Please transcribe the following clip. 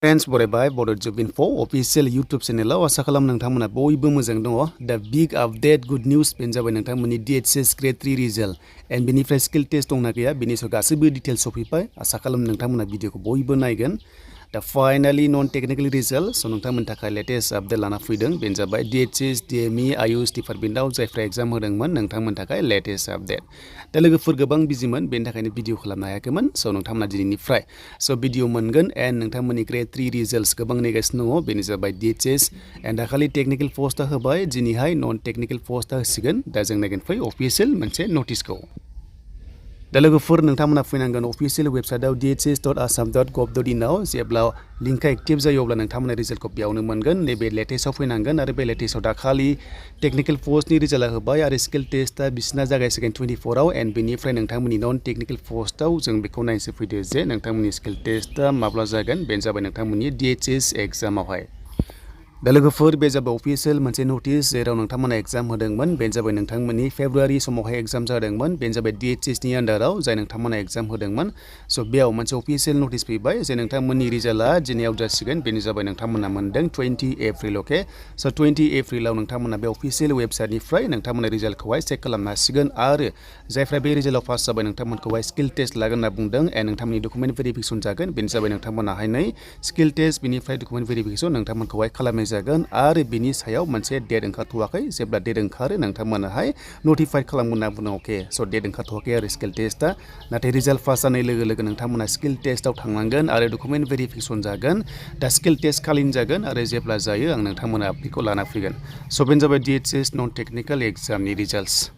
Friends बरायबाय Bodo Job Info official YouTube channel आसा खालाम नोंथांमोना बयबो मोजां दङ दा big update good news Ben जाबाय नोंथांमोननि DHS grade 3 रिजल्ट एन्ड बेनिफ्राय स्किल टेस्ट दंना गैया बेनि सायाव गासैबो डिटेल्स सफैबाय आसा खालाम नोंथांमोना भिडिअखौ बयबो नायगोन दा फाइनाली नन टेक्निकल रिजल्ट स नोंथांमोननि थाखाय लेटेस्ट आपडेट लाना फैदों बेन जाबाय DHS DME आयुष डिपार्टमेन्टआव जायफ्रा एग्जाम होदोंमोन नोंथांमोननि थाखाय लेटेस्ट आपडेट दा लोगोफोर गोबां बिजिमोन बेनि थाखायनो भिडिअ खालामनो हायाखैमोन स नोंथांमोना दिनैनिफ्राय स भिडिअ मोनगोन एन्ड नोंथांमोननि ग्रेड 3 रिजल्ट्स गोबां नेगासिनो दङ बेनो जाबाय DHS एन्ड दाखालि टेक्निकल पोस्टआ होबाय दिनैहाय नन टेक्निकल पोस्टआ होसिगोन दा जों नायगोन फै अफिसियेल मोनसे नटिसखौ दा लोगोफोर नोंथांमोना फैनांगोन अफिसियेल वेबसाइटआव dhs.assam.gov.in आव जेब्ला लिंकआ एक्टिभ जायो अब्ला नोंथांमोना रिजल्टखौ बेयावनो मोनगोन नैबे लेटेस्टआव फैनांगोन आरो बे लेटेस्टआव दाखालि टेक्निकल पोस्टनि रिजल्टआ होबाय आरो स्किल टेस्टआ बिसिना जागायसिगोन 24 आव एन्ड बेनिफ्राय नोंथांमोननि नन टेक्निकल पोस्टआव जों बेखौ नायसो फैदो जे नोंथांमोननि स्किल टेस्टआ माब्ला जागोन बेनो जाबाय नोंथांमोननि DHS एग्जामावहाय दा लोगोफोर बे जाबाय अफिसियेल मोनसे नटिस जेराव नोंथांमोना एग्जाम होदोंमोन बेनो जाबाय नोंथांमोननि फेब्रुवारि समावहाय एग्जाम जादोंमोन बेनो जाबाय DHSनि आन्डाराव जाय नोंथांमोना एग्जाम होदोंमन स बेयाव मोनसे अफिसियेल नटिस फैबाय जे नोंथांमोननि रिजल्टआ दिनैआव जासिगोन बेनो जाबाय नोंथांमोना मोनदों 20 एप्रिल अके स 20 एप्रिलाव नोंथांमोना बे अफिसियेल वेबसाइटनिफ्राय नोंथांमोना रिजल्टखौहाय चेक खालामनो हासिगोन आरो जायफ्रा बे रिजल्टआव पास जाबाय नोंथांमोनखौहाय स्किल टेस्ट लागोन होनना बुंदों एन्ड नोंथांमोननि डकुमेन्ट भेरिफिकेसन जागोन बेनो जाबाय नोंथांमोनाहाय नै स्किल टेस्ट बेनिफ्राय डकुमेन्ट भेरिफिकेसन नोंथांमोनखौहाय खालामनाय जागोन आरो बिनि सायाव मोनसे डेट ओंखारथ'वाखै जेब्ला डेट ओंखारो नोंथांमोनाहाय नटिफाइड खालामगोन होनना बुंदों अके स डेट ओंखारथ'वाखै आरो स्किल टेस्टआ नाथाय रिजल्ट पास जानाय लोगो लोगो नोंथांमोना स्किल टेस्टआव थांनांगोन आरो डकुमेन्ट भेरिफिकेसन जागोन दा स्किल टेस्ट खालिनो जागोन आरो जेब्ला जायो आं नोंथांमोना बेखौ लाना फैगोन स बेनो जाबाय DHS नन टेक्निकेल एग्जामनि रिजल्ट्स